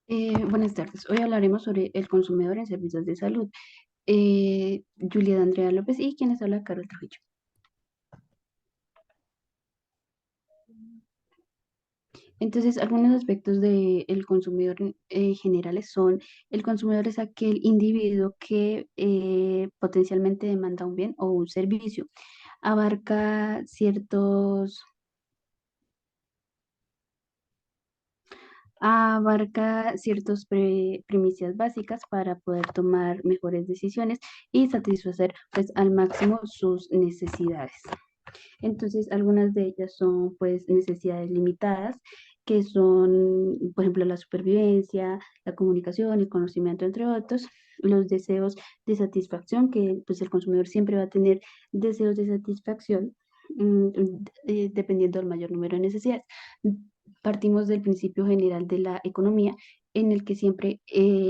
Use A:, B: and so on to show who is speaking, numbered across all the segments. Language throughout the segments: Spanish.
A: Buenas tardes. Hoy hablaremos sobre el consumidor en servicios de salud. Julieta Andrea López y quienes habla Carol Trujillo. Entonces, algunos aspectos del consumidor generales son: el consumidor es aquel individuo que potencialmente demanda un bien o un servicio. Abarca ciertos Abarca ciertas premisas básicas para poder tomar mejores decisiones y satisfacer pues al máximo sus necesidades. Entonces, algunas de ellas son pues necesidades limitadas, que son, por ejemplo, la supervivencia, la comunicación, el conocimiento, entre otros. Los deseos de satisfacción, que pues el consumidor siempre va a tener deseos de satisfacción dependiendo del mayor número de necesidades. Partimos del principio general de la economía, en el que siempre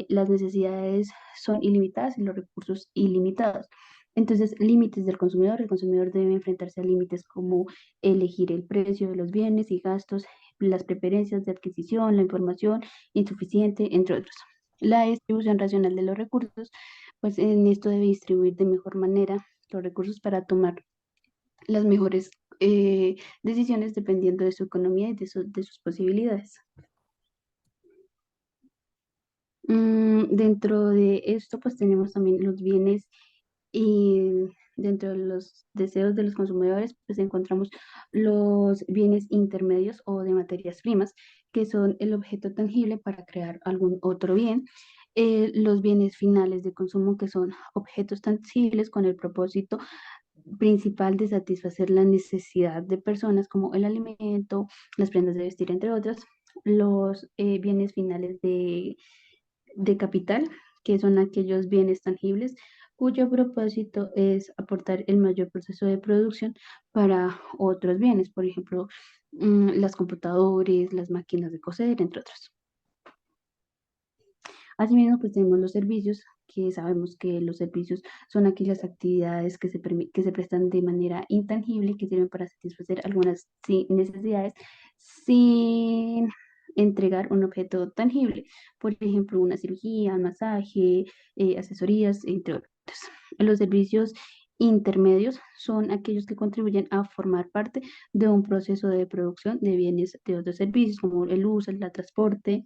A: las necesidades son ilimitadas y los recursos ilimitados. Entonces, límites del consumidor. El consumidor debe enfrentarse a límites como elegir el precio de los bienes y gastos, las preferencias de adquisición, la información insuficiente, entre otros. La distribución racional de los recursos, pues en esto debe distribuir de mejor manera los recursos para tomar las mejores decisiones dependiendo de su economía y de sus posibilidades. Dentro de esto, pues tenemos también los bienes. Y dentro de los deseos de los consumidores, pues encontramos los bienes intermedios o de materias primas, que son el objeto tangible para crear algún otro bien. Los bienes finales de consumo, que son objetos tangibles con el propósito principal de satisfacer la necesidad de personas, como el alimento, las prendas de vestir, entre otras. Los bienes finales de capital, que son aquellos bienes tangibles cuyo propósito es aportar el mayor proceso de producción para otros bienes, por ejemplo, las computadores, las máquinas de coser, entre otros. Asimismo, pues tenemos los servicios, que sabemos que los servicios son aquellas actividades que se prestan de manera intangible y que sirven para satisfacer algunas necesidades sin entregar un objeto tangible. Por ejemplo, una cirugía, un masaje, asesorías, entre otros. Los servicios intermedios son aquellos que contribuyen a formar parte de un proceso de producción de bienes de otros servicios, como el uso, el transporte.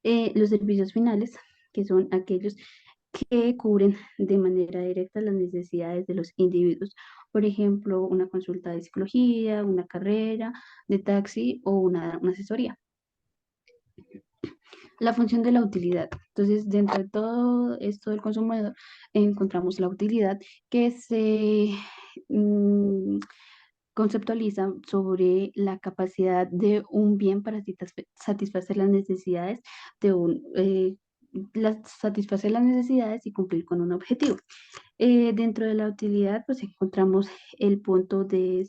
A: Los servicios finales, que son aquellos que cubren de manera directa las necesidades de los individuos. Por ejemplo, una consulta de psicología, una carrera de taxi o una asesoría. La función de la utilidad. Entonces, dentro de todo esto del consumidor, encontramos la utilidad, que se mm, conceptualiza sobre la capacidad de un bien para satisfacer las necesidades de satisfacer las necesidades y cumplir con un objetivo. Dentro de la utilidad, pues encontramos el punto de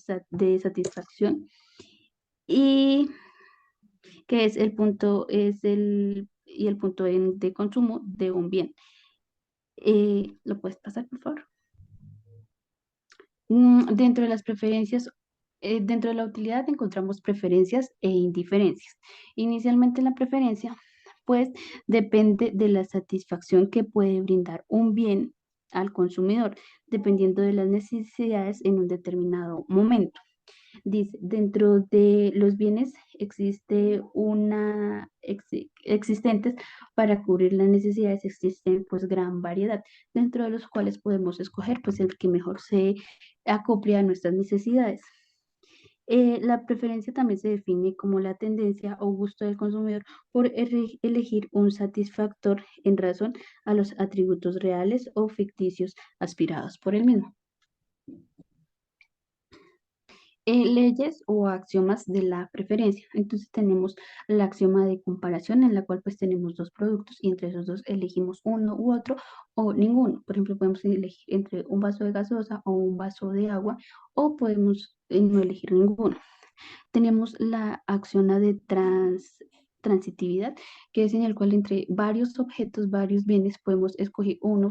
A: satisfacción, y que es el punto de consumo de un bien. ¿Lo puedes pasar, por favor? Dentro de las preferencias, dentro de la utilidad encontramos preferencias e indiferencias. Inicialmente, la preferencia, pues, depende de la satisfacción que puede brindar un bien al consumidor, dependiendo de las necesidades en un determinado momento. Dice, dentro de los bienes existentes para cubrir las necesidades, existen pues gran variedad, dentro de los cuales podemos escoger pues el que mejor se acople a nuestras necesidades. La preferencia también se define como la tendencia o gusto del consumidor por elegir un satisfactor en razón a los atributos reales o ficticios aspirados por el mismo. Leyes o axiomas de la preferencia. Entonces tenemos el axioma de comparación, en la cual pues tenemos dos productos y entre esos dos elegimos uno u otro o ninguno. Por ejemplo, podemos elegir entre un vaso de gaseosa o un vaso de agua, o podemos no elegir ninguno. Tenemos la axioma de transitividad, que es en el cual entre varios objetos, varios bienes, podemos escoger uno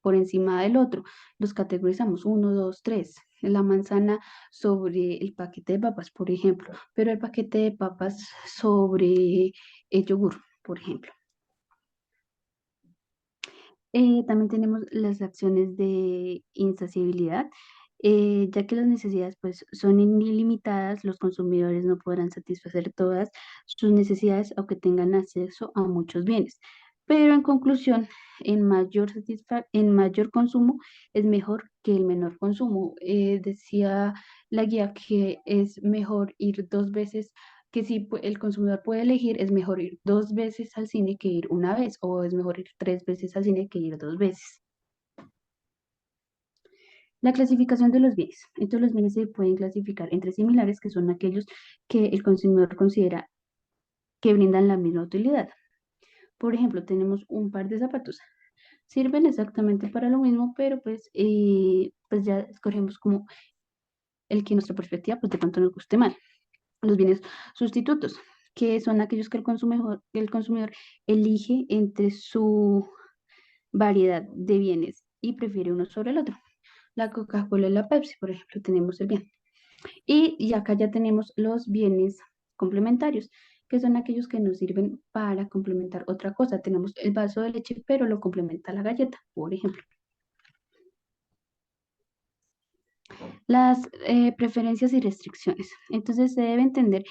A: por encima del otro. Los categorizamos uno, dos, tres. La manzana sobre el paquete de papas, por ejemplo, pero el paquete de papas sobre el yogur, por ejemplo. También tenemos las acciones de insaciabilidad, ya que las necesidades pues son ilimitadas, los consumidores no podrán satisfacer todas sus necesidades aunque tengan acceso a muchos bienes. Pero en conclusión, en mayor consumo es mejor que el menor consumo. Decía la guía que es mejor ir dos veces, que si el consumidor puede elegir, es mejor ir dos veces al cine que ir una vez, o es mejor ir tres veces al cine que ir dos veces. La clasificación de los bienes. Entonces, los bienes se pueden clasificar entre similares, que son aquellos que el consumidor considera que brindan la misma utilidad. Por ejemplo, tenemos un par de zapatos. Sirven exactamente para lo mismo, pero pues ya escogemos como el que nuestra perspectiva pues de pronto nos guste mal. Los bienes sustitutos, que son aquellos que el consumidor elige entre su variedad de bienes y prefiere uno sobre el otro. La Coca-Cola y la Pepsi, por ejemplo, tenemos el bien. Y acá ya tenemos los bienes complementarios, que son aquellos que nos sirven para complementar otra cosa. Tenemos el vaso de leche, pero lo complementa la galleta, por ejemplo. Las preferencias y restricciones. Entonces se debe entender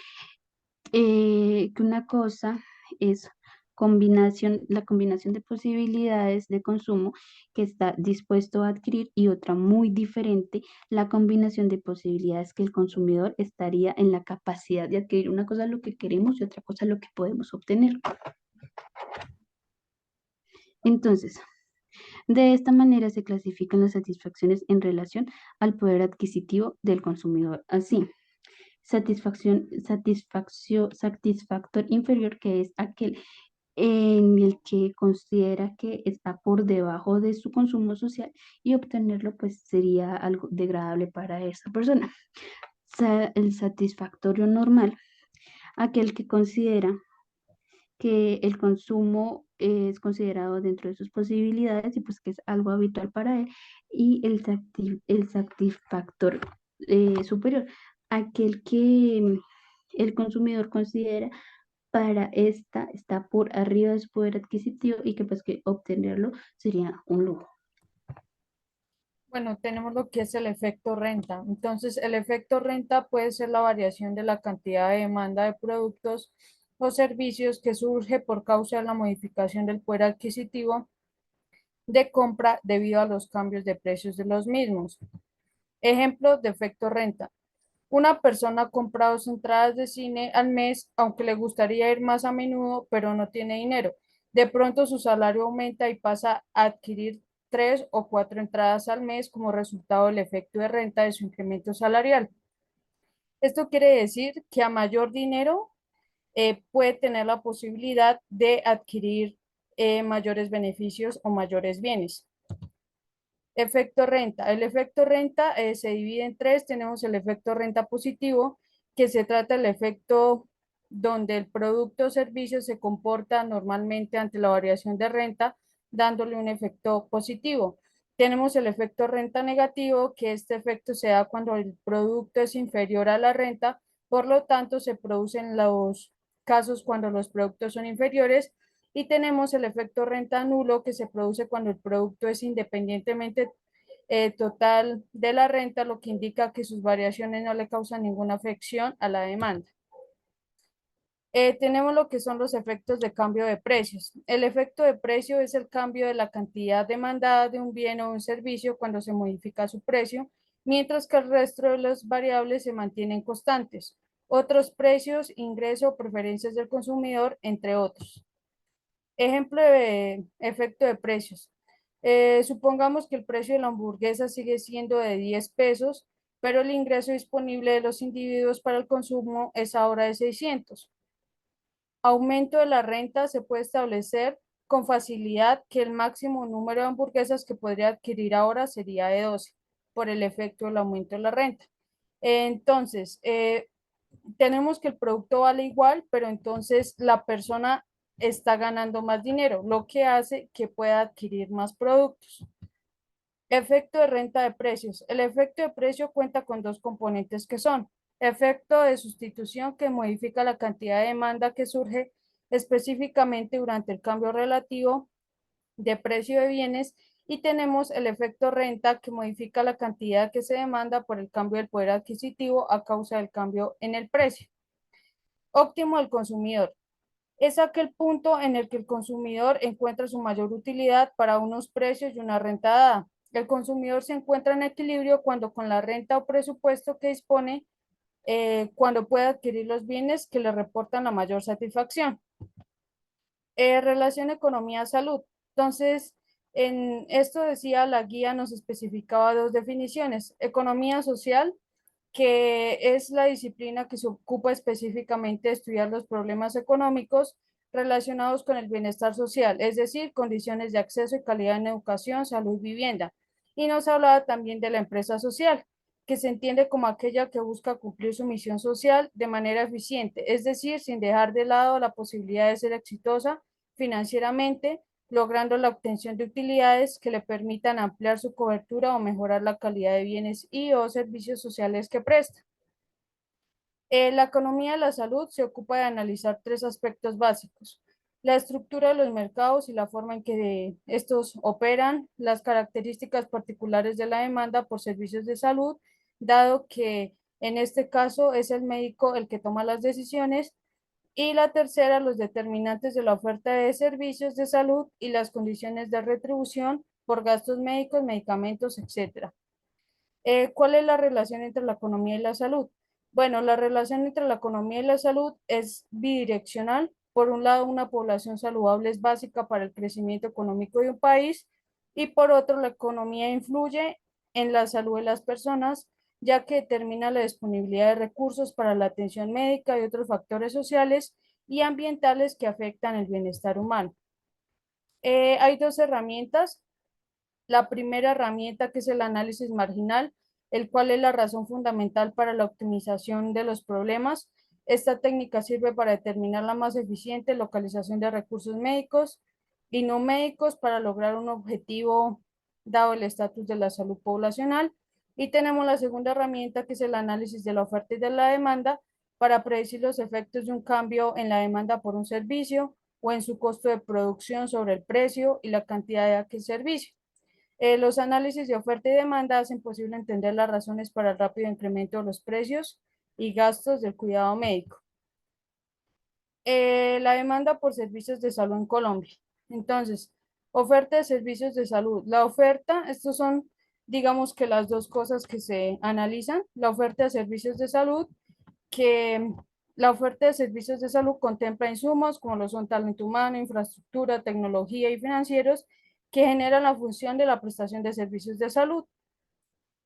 A: que una cosa es la combinación de posibilidades de consumo que está dispuesto a adquirir y otra muy diferente, la combinación de posibilidades que el consumidor estaría en la capacidad de adquirir. Una cosa es lo que queremos y otra cosa es lo que podemos obtener. Entonces, de esta manera se clasifican las satisfacciones en relación al poder adquisitivo del consumidor. Así, satisfactor inferior, que es aquel en el que considera que está por debajo de su consumo social y obtenerlo pues sería algo degradable para esa persona. El satisfactorio normal, aquel que considera que el consumo es considerado dentro de sus posibilidades y pues que es algo habitual para él, y el satisfactor superior, aquel que el consumidor considera para esta está por arriba de su poder adquisitivo y que pues que obtenerlo sería un lujo.
B: Bueno, tenemos lo que es el efecto renta. Entonces, el efecto renta puede ser la variación de la cantidad de demanda de productos o servicios que surge por causa de la modificación del poder adquisitivo de compra debido a los cambios de precios de los mismos. Ejemplo de efecto renta. Una persona compra dos entradas de cine al mes, aunque le gustaría ir más a menudo, pero no tiene dinero. De pronto su salario aumenta y pasa a adquirir tres o cuatro entradas al mes como resultado del efecto de renta de su incremento salarial. Esto quiere decir que a mayor dinero puede tener la posibilidad de adquirir mayores beneficios o mayores bienes. Efecto renta. El efecto renta se divide en tres. Tenemos el efecto renta positivo, que se trata del efecto donde el producto o servicio se comporta normalmente ante la variación de renta, dándole un efecto positivo. Tenemos el efecto renta negativo, que este efecto se da cuando el producto es inferior a la renta, por lo tanto se producen los casos cuando los productos son inferiores, y tenemos el efecto renta nulo, que se produce cuando el producto es independientemente total de la renta, lo que indica que sus variaciones no le causan ninguna afección a la demanda. Tenemos lo que son los efectos de cambio de precios. El efecto de precio es el cambio de la cantidad demandada de un bien o un servicio cuando se modifica su precio, mientras que el resto de las variables se mantienen constantes. Otros precios, ingreso, preferencias del consumidor, entre otros. Ejemplo de efecto de precios. Supongamos que el precio de la hamburguesa sigue siendo de 10 pesos, pero el ingreso disponible de los individuos para el consumo es ahora de 600. Aumento de la renta. Se puede establecer con facilidad que el máximo número de hamburguesas que podría adquirir ahora sería de 12 por el efecto del aumento de la renta. Entonces, tenemos que el producto vale igual, pero entonces la persona está ganando más dinero, lo que hace que pueda adquirir más productos. Efecto de renta de precios. El efecto de precio cuenta con dos componentes que son efecto de sustitución, que modifica la cantidad de demanda que surge específicamente durante el cambio relativo de precio de bienes y tenemos el efecto renta que modifica la cantidad que se demanda por el cambio del poder adquisitivo a causa del cambio en el precio. Óptimo del consumidor. Es aquel punto en el que el consumidor encuentra su mayor utilidad para unos precios y una renta dada. El consumidor se encuentra en equilibrio cuando con la renta o presupuesto que dispone, cuando puede adquirir los bienes que le reportan la mayor satisfacción. Relación economía-salud. Entonces, en esto decía la guía, nos especificaba dos definiciones. Economía social, que es la disciplina que se ocupa específicamente de estudiar los problemas económicos relacionados con el bienestar social, es decir, condiciones de acceso y calidad en educación, salud, vivienda. Y nos hablaba también de la empresa social, que se entiende como aquella que busca cumplir su misión social de manera eficiente, es decir, sin dejar de lado la posibilidad de ser exitosa financieramente, logrando la obtención de utilidades que le permitan ampliar su cobertura o mejorar la calidad de bienes y o servicios sociales que presta. La economía de la salud se ocupa de analizar tres aspectos básicos: la estructura de los mercados y la forma en que estos operan, las características particulares de la demanda por servicios de salud, dado que en este caso es el médico el que toma las decisiones, y la tercera, los determinantes de la oferta de servicios de salud y las condiciones de retribución por gastos médicos, medicamentos, etcétera. ¿Cuál es la relación entre la economía y la salud? Bueno, la relación entre la economía y la salud es bidireccional. Por un lado, una población saludable es básica para el crecimiento económico de un país y por otro, la economía influye en la salud de las personas, ya que determina la disponibilidad de recursos para la atención médica y otros factores sociales y ambientales que afectan el bienestar humano. Hay dos herramientas. La primera herramienta, que es el análisis marginal, el cual es la razón fundamental para la optimización de los problemas. Esta técnica sirve para determinar la más eficiente localización de recursos médicos y no médicos para lograr un objetivo dado el estatus de la salud poblacional. Y tenemos la segunda herramienta, que es el análisis de la oferta y de la demanda, para predecir los efectos de un cambio en la demanda por un servicio o en su costo de producción sobre el precio y la cantidad de aquel servicio. Los análisis de oferta y demanda hacen posible entender las razones para el rápido incremento de los precios y gastos del cuidado médico. La demanda por servicios de salud en Colombia. Entonces, oferta de servicios de salud. La oferta, estos son, digamos que las dos cosas que se analizan. La oferta de servicios de salud, que la oferta de servicios de salud contempla insumos como lo son talento humano, infraestructura, tecnología y financieros que generan la función de la prestación de servicios de salud,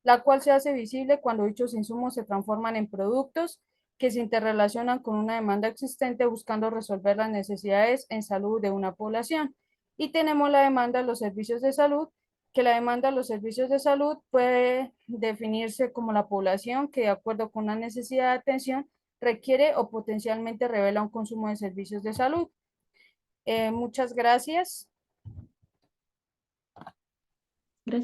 B: la cual se hace visible cuando dichos insumos se transforman en productos que se interrelacionan con una demanda existente buscando resolver las necesidades en salud de una población. Y tenemos la demanda de los servicios de salud, que la demanda de los servicios de salud puede definirse como la población que, de acuerdo con una necesidad de atención, requiere o potencialmente revela un consumo de servicios de salud. Muchas gracias.